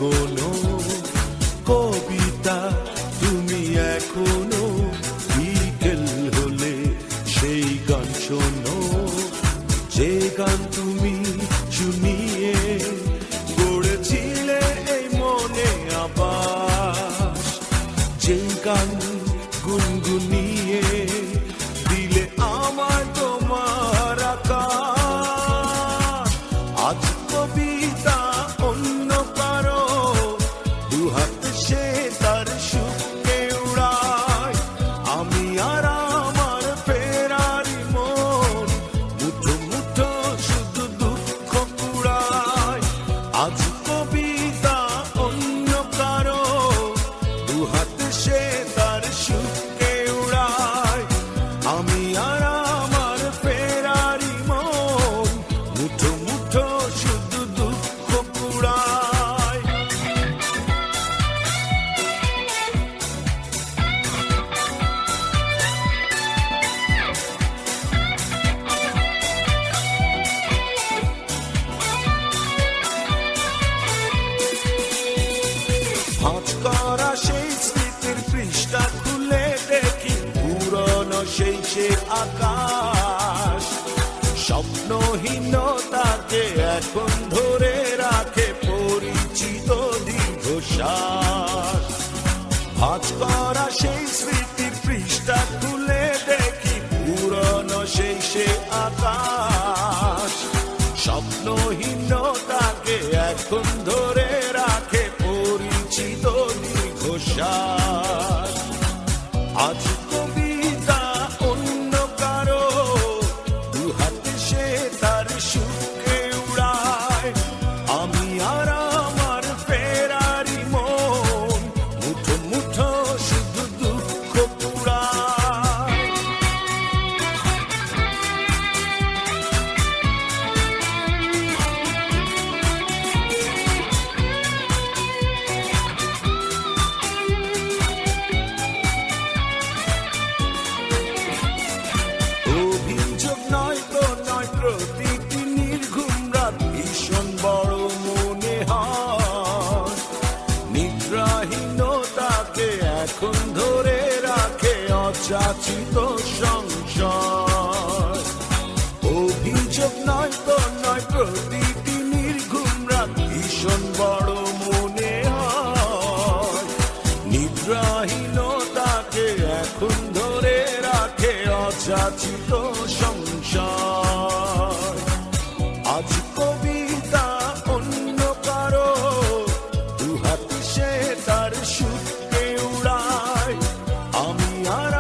কোনো কবিতা তুমি এখনো বিকেল হলে সেই গান শোনো, যে গান তুমি শুনিয়ে গড়েছিলে এই মনে আবার, যে গান গুনগুনিয়ে দিলে আমার তোমার আকাশ। আজ কবিতা অন্য কারো দুহাত সে তার সুখকে উড়ায়, আমি আর আমার ফেরারি মন মুঠো মুঠো শুধু দুঃখ কুড়ায়। আজ কবিতা অন্য কারো দুহাত সে তার সুখকে উড়ায়, আমি আর আমার ফেরারি মন মুঠো মুঠো শুধু দুঃখ কুড়ায়। ভাঁজ করা সেই স্মৃতির পৃষ্ঠা খুলে দেখি পুরনো সেই সে আকাশ, স্বপ্নহীনতাকে এখন ধরে রাখে পরিচিত দীর্ঘশ্বাস। ভাঁজ করা সেই স্মৃতির পৃষ্ঠা খুলে দেখি পুরনো সেই সে আকাশ, স্বপ্নহীনতাকে এখন ধরে রাখে পরিচিত দীর্ঘশ্বাস। আজ কবিতা অন্য কারো দুহাতে সে তার সুখকে উড়ায়, আমি আর আমার ফেরারি মন মুঠো মুঠো শুধু দুঃখ কুড়ায়। অভিযোগ নয় তো নয়, প্রতিটি নির্ঘুম রাত ভীষণ বড় মনে হয়, নিদ্রাহীনতাকে এখন ধরে রাখে অযাচিত সংশয়। অভিযোগ নয় তো নয়, প্রতিটি নির্ঘুম রাত ভীষণ বড় মনে হয়, নিদ্রাহীনতাকে এখন ধরে রাখে অযাচিত সংশয়। আজ কবিতা অন্য কারো দুহাত সে তার সুখকে উড়ায়, আমি আর